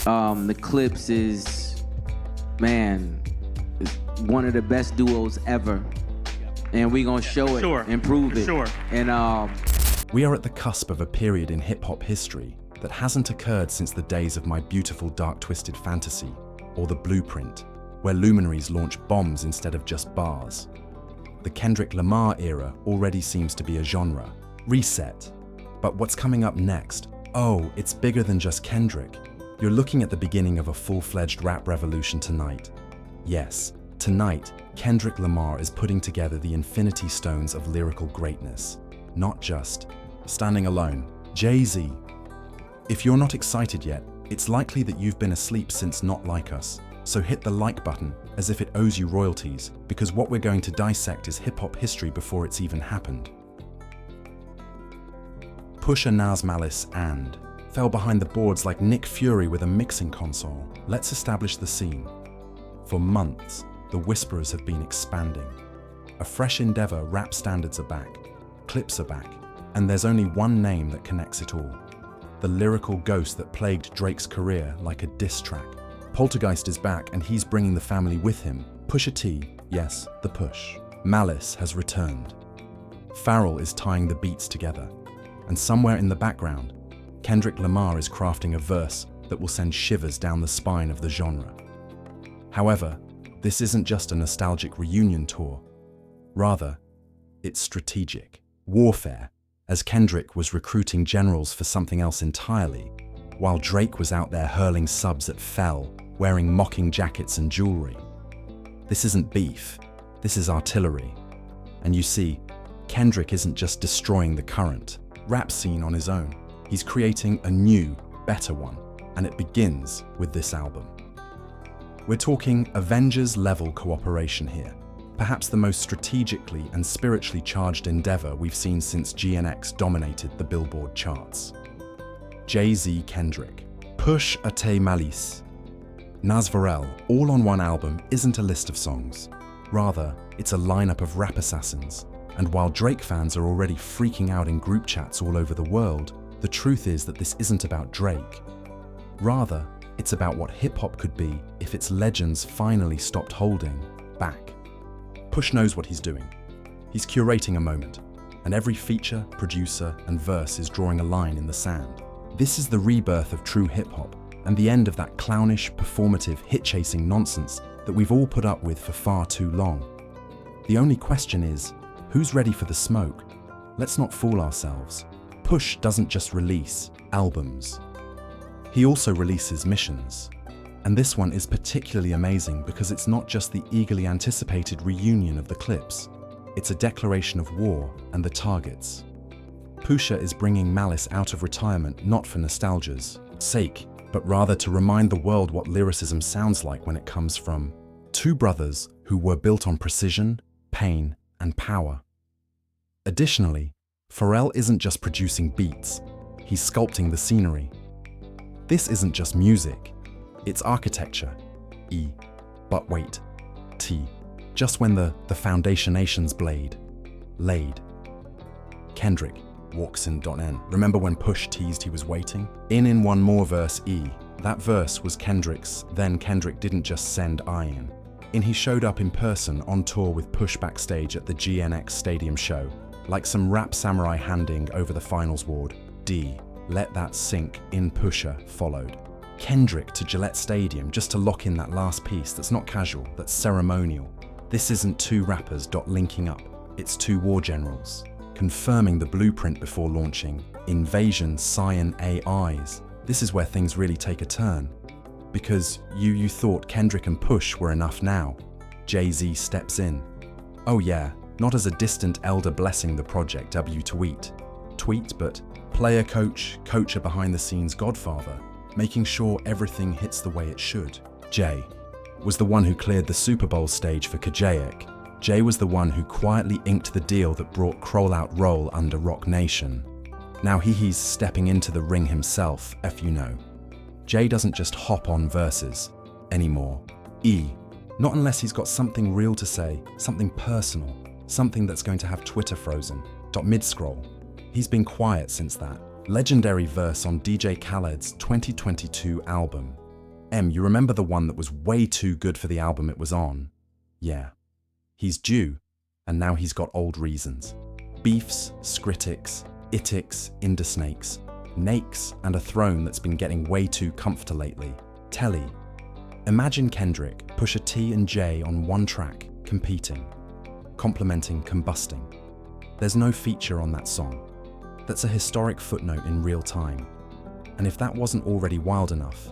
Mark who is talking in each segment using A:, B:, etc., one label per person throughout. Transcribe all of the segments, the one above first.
A: The Clipse is, man, is one of the best duos ever. And we gonna show it and prove it.
B: Sure.
A: And
C: We are at the cusp of a period in hip-hop history that hasn't occurred since the days of My Beautiful Dark Twisted Fantasy or The Blueprint, where luminaries launch bombs instead of just bars. The Kendrick Lamar era already seems to be a genre reset. But what's coming up next? Oh, it's bigger than just Kendrick. You're looking at the beginning of a full-fledged rap revolution tonight. Yes, tonight, Kendrick Lamar is putting together the infinity stones of lyrical greatness, not just standing alone. Jay-Z. If you're not excited yet, it's likely that you've been asleep since Not Like Us, so hit the like button as if it owes you royalties, because what we're going to dissect is hip-hop history before it's even happened. Pusha Nas Malice and fell behind the boards like Nick Fury with a mixing console. Let's establish the scene. For months, the Whisperers have been expanding. A fresh endeavor, rap standards are back, Clipse are back, and there's only one name that connects it all. The lyrical ghost that plagued Drake's career like a diss track. Poltergeist is back and he's bringing the family with him. Pusha T, yes, the push. Malice has returned. Pharrell is tying the beats together. And somewhere in the background, Kendrick Lamar is crafting a verse that will send shivers down the spine of the genre. However, this isn't just a nostalgic reunion tour. Rather, it's strategic warfare, as Kendrick was recruiting generals for something else entirely, while Drake was out there hurling subs at Fell, wearing mocking jackets and jewelry. This isn't beef, this is artillery. And you see, Kendrick isn't just destroying the current rap scene on his own. He's creating a new, better one, and it begins with this album. We're talking Avengers-level cooperation here, perhaps the most strategically and spiritually charged endeavor we've seen since GNX dominated the Billboard charts. Jay-Z Kendrick, Pusha T Malice, Nas Pharrell, all on one album isn't a list of songs. Rather, it's a lineup of rap assassins. And while Drake fans are already freaking out in group chats all over the world, the truth is that this isn't about Drake. Rather, it's about what hip-hop could be if its legends finally stopped holding back. Push knows what he's doing. He's curating a moment, and every feature, producer, and verse is drawing a line in the sand. This is the rebirth of true hip-hop, and the end of that clownish, performative, hit-chasing nonsense that we've all put up with for far too long. The only question is, who's ready for the smoke? Let's not fool ourselves. Push doesn't just release albums. He also releases missions. And this one is particularly amazing because it's not just the eagerly anticipated reunion of the Clipse. It's a declaration of war and the targets. Pusha is bringing Malice out of retirement not for nostalgia's sake, but rather to remind the world what lyricism sounds like when it comes from two brothers who were built on precision, pain, and power. Additionally, Pharrell isn't just producing beats, he's sculpting the scenery. This isn't just music, it's architecture. E. But wait. T. Just when the foundationation's blade laid. Kendrick walks in.N. Remember when Push teased he was waiting? In one more verse E. That verse was Kendrick's, then Kendrick didn't just send I in. He showed up in person on tour with Push backstage at the GNX Stadium show, like some rap samurai handing over the finals ward. D. Let that sink in. Pusha followed. Kendrick to Gillette Stadium just to lock in that last piece that's not casual, that's ceremonial. This isn't two rappers linking up, it's two war generals, confirming the blueprint before launching. Invasion Cyan AIs. This is where things really take a turn. Because you thought Kendrick and Push were enough now. Jay-Z steps in. Oh yeah, not as a distant elder blessing the project tweet, but player coach, coacher behind the scenes godfather, making sure everything hits the way it should. Jay was the one who cleared the Super Bowl stage for Kajayek. Jay was the one who quietly inked the deal that brought Kroll Out Roll under Rock Nation. Now he's stepping into the ring himself, you know. Jay doesn't just hop on verses anymore. Not unless he's got something real to say, something personal, something that's going to have Twitter frozen. Mid-scroll. He's been quiet since that legendary verse on DJ Khaled's 2022 album. You remember the one that was way too good for the album it was on? Yeah. He's due, and now he's got old reasons. Beefs, scritics, itics, indasnakes, nakes, and a throne that's been getting way too comfortable lately. Telly. Imagine Kendrick, Pusha T and Jay on one track, competing, complementing, combusting. There's no feature on that song. That's a historic footnote in real time. And if that wasn't already wild enough,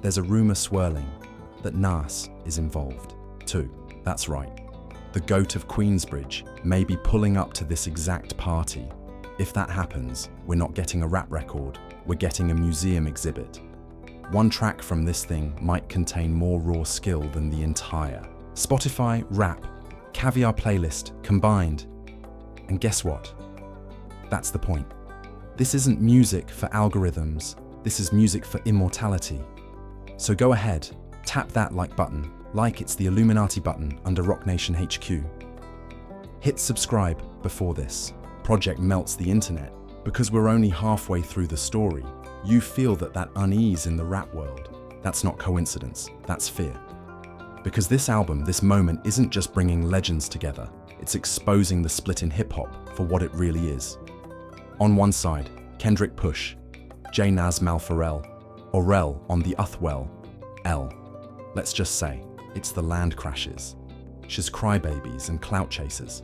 C: there's a rumor swirling that Nas is involved too. That's right. The GOAT of Queensbridge may be pulling up to this exact party. If that happens, we're not getting a rap record, we're getting a museum exhibit. One track from this thing might contain more raw skill than the entire Spotify rap, caviar playlist combined. And guess what? That's the point. This isn't music for algorithms, this is music for immortality. So go ahead, tap that like button, like it's the Illuminati button under Rock Nation HQ. Hit subscribe before this project melts the internet, because we're only halfway through the story. You feel that unease in the rap world. That's not coincidence, that's fear. Because this album, this moment, isn't just bringing legends together, it's exposing the split in hip-hop for what it really is. On one side, Kendrick Push, J Nas Mal Pharrell, Orel on the Uthwell, L. Let's just say, it's the land crashes, she's crybabies and clout chasers.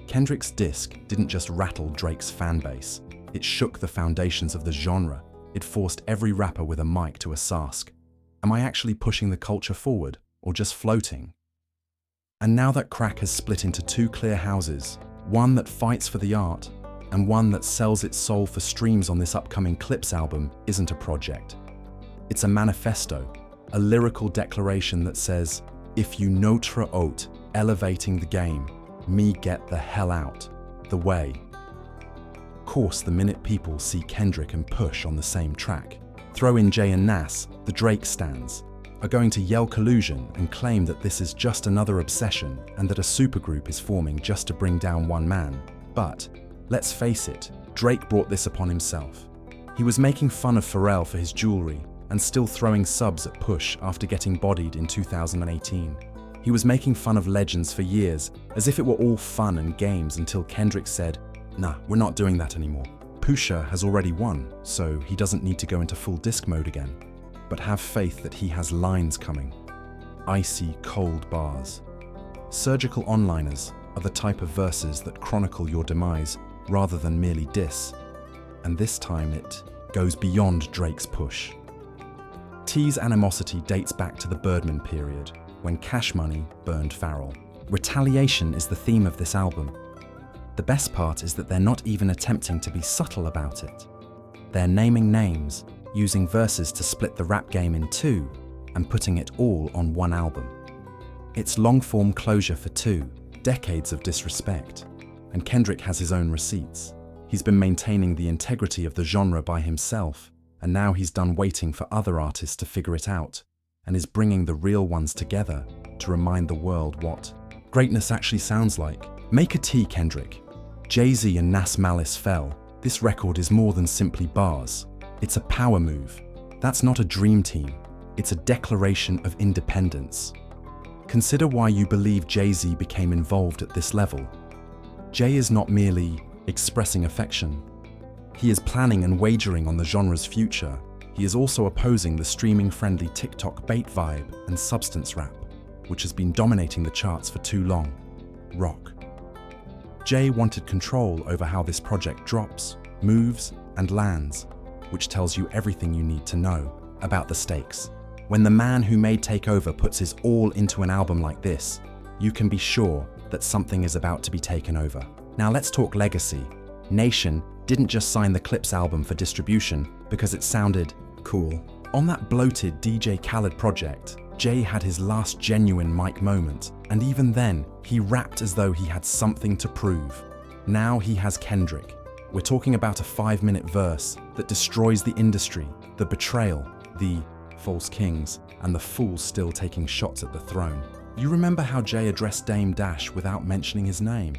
C: Kendrick's disc didn't just rattle Drake's fanbase, it shook the foundations of the genre. It forced every rapper with a mic to ask, am I actually pushing the culture forward, or just floating? And now that crack has split into two clear houses, one that fights for the art, and one that sells its soul for streams on this upcoming Clipse album isn't a project. It's a manifesto, a lyrical declaration that says, if you notre haute, elevating the game, me get the hell out, the way. Course, the minute people see Kendrick and Push on the same track, throw in Jay and Nas, the Drake stans, are going to yell collusion and claim that this is just another obsession and that a supergroup is forming just to bring down one man. But, let's face it, Drake brought this upon himself. He was making fun of Pharrell for his jewelry and still throwing subs at Push after getting bodied in 2018. He was making fun of legends for years, as if it were all fun and games until Kendrick said, nah, we're not doing that anymore. Pusha has already won, so he doesn't need to go into full disc mode again. But have faith that he has lines coming. Icy, cold bars. Surgical onliners are the type of verses that chronicle your demise rather than merely diss. And this time it goes beyond Drake's Push. T's animosity dates back to the Birdman period, when Cash Money burned Farrell. Retaliation is the theme of this album. The best part is that they're not even attempting to be subtle about it. They're naming names, using verses to split the rap game in two, and putting it all on one album. It's long-form closure for two, decades of disrespect, and Kendrick has his own receipts. He's been maintaining the integrity of the genre by himself, and now he's done waiting for other artists to figure it out, and is bringing the real ones together to remind the world what greatness actually sounds like. Make a T, Kendrick. Jay-Z and Nas Malice fell. This record is more than simply bars. It's a power move. That's not a dream team. It's a declaration of independence. Consider why you believe Jay-Z became involved at this level. Jay is not merely expressing affection. He is planning and wagering on the genre's future. He is also opposing the streaming-friendly TikTok bait vibe and substance rap, which has been dominating the charts for too long. Rock. Jay wanted control over how this project drops, moves, and lands, which tells you everything you need to know about the stakes. When the man who made Takeover puts his all into an album like this, you can be sure that something is about to be taken over. Now let's talk legacy. Nation didn't just sign the Clipse album for distribution because it sounded cool. On that bloated DJ Khaled project, Jay had his last genuine mic moment, and even then, he rapped as though he had something to prove. Now he has Kendrick. We're talking about a 5-minute verse that destroys the industry, the betrayal, the false kings, and the fools still taking shots at the throne. You remember how Jay addressed Dame Dash without mentioning his name?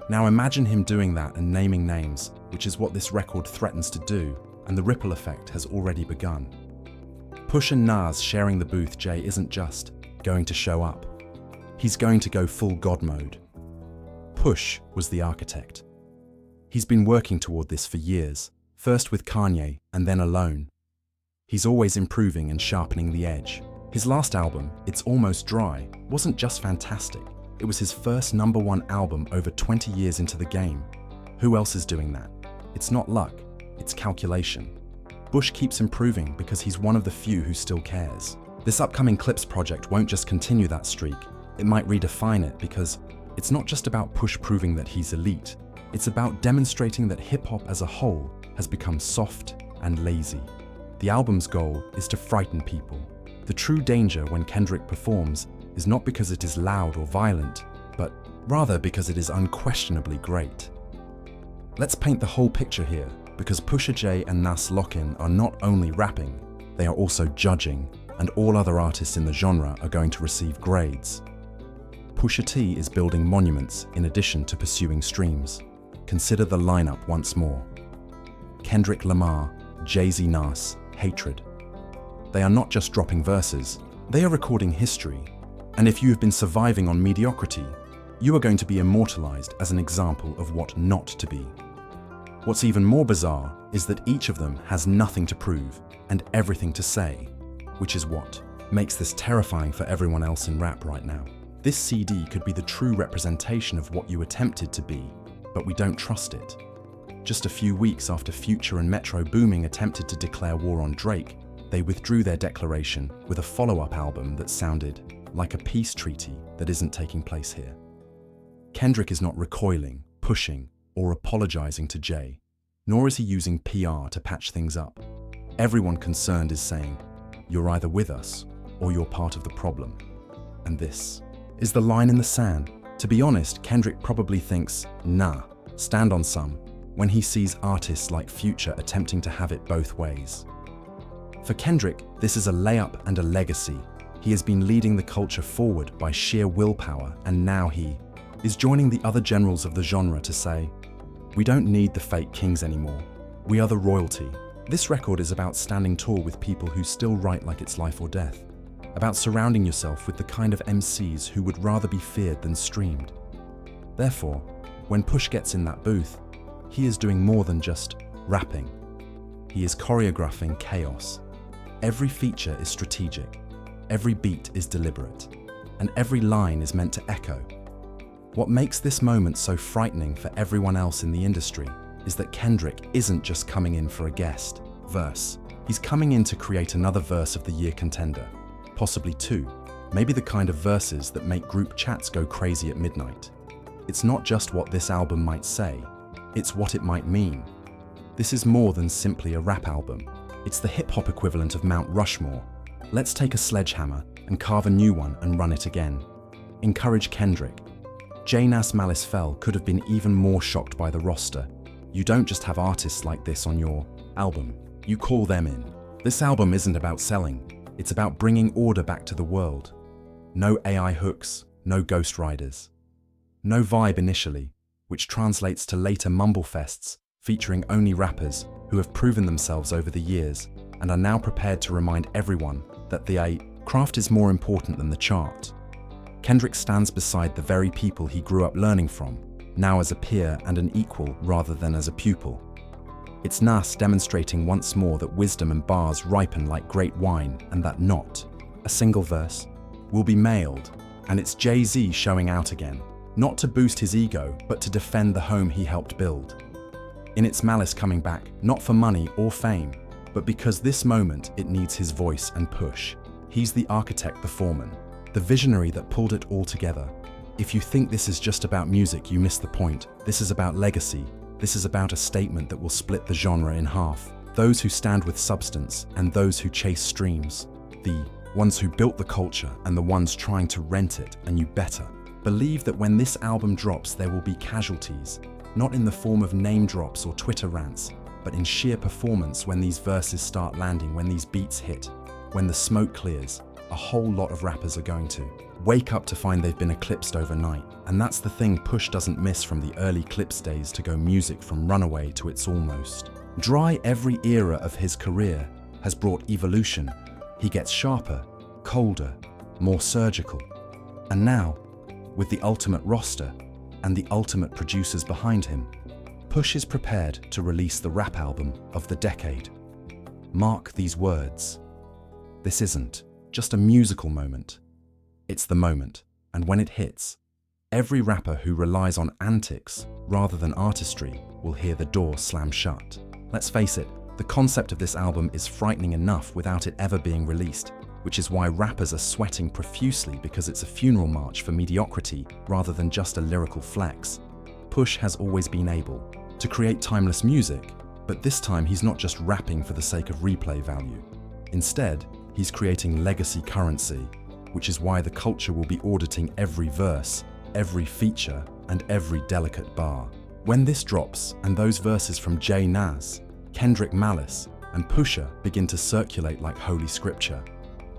C: Now imagine him doing that and naming names, which is what this record threatens to do, and the ripple effect has already begun. Push and Nas sharing the booth, Jay isn't just going to show up. He's going to go full God mode. Push was the architect. He's been working toward this for years, first with Kanye and then alone. He's always improving and sharpening the edge. His last album, It's Almost Dry, wasn't just fantastic. It was his first #1 album over 20 years into the game. Who else is doing that? It's not luck, it's calculation. Push keeps improving because he's one of the few who still cares. This upcoming Clipse project won't just continue that streak, it might redefine it because it's not just about Push proving that he's elite, it's about demonstrating that hip-hop as a whole has become soft and lazy. The album's goal is to frighten people. The true danger when Kendrick performs is not because it is loud or violent, but rather because it is unquestionably great. Let's paint the whole picture here, because Pusha J and Nas Lock-In are not only rapping, they are also judging, and all other artists in the genre are going to receive grades. Pusha T is building monuments in addition to pursuing streams. Consider the lineup once more. Kendrick, Lamar, Jay-Z, Nas, Hatred. They are not just dropping verses, they are recording history. And if you have been surviving on mediocrity, you are going to be immortalized as an example of what not to be. What's even more bizarre is that each of them has nothing to prove and everything to say, which is what makes this terrifying for everyone else in rap right now. This CD could be the true representation of what you attempted to be, but we don't trust it. Just a few weeks after Future and Metro Boomin attempted to declare war on Drake, they withdrew their declaration with a follow-up album that sounded like a peace treaty that isn't taking place here. Kendrick is not recoiling, pushing, or apologizing to Jay, nor is he using PR to patch things up. Everyone concerned is saying, you're either with us or you're part of the problem. And this is the line in the sand. To be honest, Kendrick probably thinks, nah, stand on some, when he sees artists like Future attempting to have it both ways. For Kendrick, this is a layup and a legacy. He has been leading the culture forward by sheer willpower, and now he is joining the other generals of the genre to say, we don't need the fake kings anymore. We are the royalty. This record is about standing tall with people who still write like it's life or death, about surrounding yourself with the kind of MCs who would rather be feared than streamed. Therefore, when Push gets in that booth, he is doing more than just rapping. He is choreographing chaos. Every feature is strategic, every beat is deliberate, and every line is meant to echo. What makes this moment so frightening for everyone else in the industry is that Kendrick isn't just coming in for a guest verse. He's coming in to create another verse of the year contender, possibly two, maybe the kind of verses that make group chats go crazy at midnight. It's not just what this album might say, it's what it might mean. This is more than simply a rap album. It's the hip-hop equivalent of Mount Rushmore. Let's take a sledgehammer and carve a new one and run it again. Encourage Kendrick. J. Nas Malice Fell could have been even more shocked by the roster. You don't just have artists like this on your album, you call them in. This album isn't about selling, it's about bringing order back to the world. No AI hooks, no Ghost Riders. No vibe initially, which translates to later mumble fests featuring only rappers who have proven themselves over the years and are now prepared to remind everyone that the craft is more important than the chart. Kendrick stands beside the very people he grew up learning from, now as a peer and an equal rather than as a pupil. It's Nas demonstrating once more that wisdom and bars ripen like great wine and that not a single verse will be mailed, and it's Jay-Z showing out again, not to boost his ego, but to defend the home he helped build. In It's Malice coming back, not for money or fame, but because this moment it needs his voice and push. He's the architect, the foreman, the visionary that pulled it all together. If you think this is just about music, you miss the point. This is about legacy. This is about a statement that will split the genre in half. Those who stand with substance and those who chase streams. The ones who built the culture and the ones trying to rent it, and you better believe that when this album drops there will be casualties, not in the form of name drops or Twitter rants, but in sheer performance when these verses start landing, when these beats hit, when the smoke clears. A whole lot of rappers are going to wake up to find they've been eclipsed overnight. And that's the thing Push doesn't miss from the early Clipse days to go music from Runaway to It's Almost Dry. Every era of his career has brought evolution. He gets sharper, colder, more surgical. And now, with the ultimate roster and the ultimate producers behind him, Push is prepared to release the rap album of the decade. Mark these words. This isn't just a musical moment. It's the moment, and when it hits, every rapper who relies on antics rather than artistry will hear the door slam shut. Let's face it, the concept of this album is frightening enough without it ever being released, which is why rappers are sweating profusely because it's a funeral march for mediocrity rather than just a lyrical flex. Push has always been able to create timeless music, but this time he's not just rapping for the sake of replay value. Instead, he's creating legacy currency, which is why the culture will be auditing every verse, every feature, and every delicate bar. When this drops and those verses from Jay Nas, Kendrick Malice, and Pusha begin to circulate like holy scripture,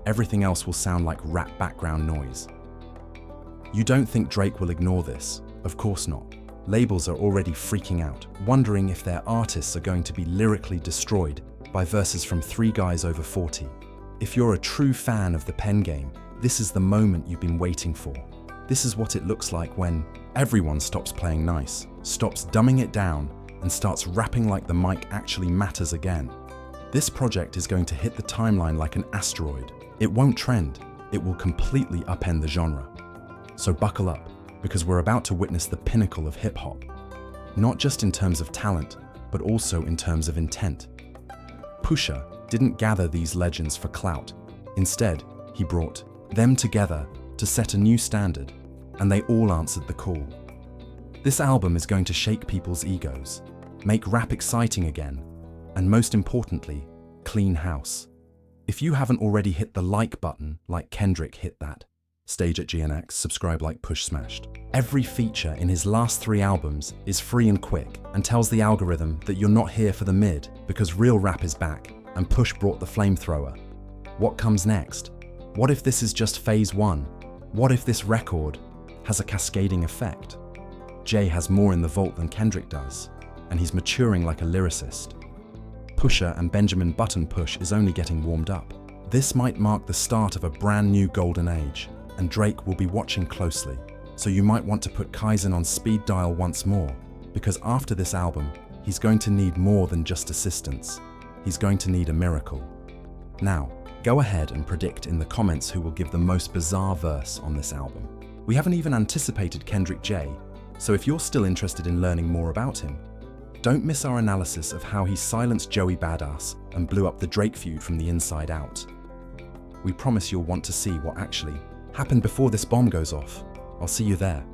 C: everything else will sound like rap background noise. You don't think Drake will ignore this? Of course not. Labels are already freaking out, wondering if their artists are going to be lyrically destroyed by verses from 3 guys over 40. If you're a true fan of the pen game, this is the moment you've been waiting for. This is what it looks like when everyone stops playing nice, stops dumbing it down, and starts rapping like the mic actually matters again. This project is going to hit the timeline like an asteroid. It won't trend, it will completely upend the genre. So buckle up, because we're about to witness the pinnacle of hip-hop. Not just in terms of talent, but also in terms of intent. Pusha didn't gather these legends for clout. Instead, he brought them together to set a new standard, and they all answered the call. This album is going to shake people's egos, make rap exciting again, and most importantly, clean house. If you haven't already hit the like button like Kendrick hit that, stage at GNX, subscribe like Push smashed. Every feature in his last 3 albums is free and quick and tells the algorithm that you're not here for the mid because real rap is back and Push brought the flamethrower. What comes next? What if this is just phase 1? What if this record has a cascading effect? Jay has more in the vault than Kendrick does, and he's maturing like a lyricist. Pusha and Benjamin Button Push is only getting warmed up. This might mark the start of a brand new golden age, and Drake will be watching closely, so you might want to put Kaizen on speed dial once more, because after this album, he's going to need more than just assistance. He's going to need a miracle. Now, go ahead and predict in the comments who will give the most bizarre verse on this album. We haven't even anticipated Kendrick J, so if you're still interested in learning more about him, don't miss our analysis of how he silenced Joey Badass and blew up the Drake feud from the inside out. We promise you'll want to see what actually happened before this bomb goes off. I'll see you there.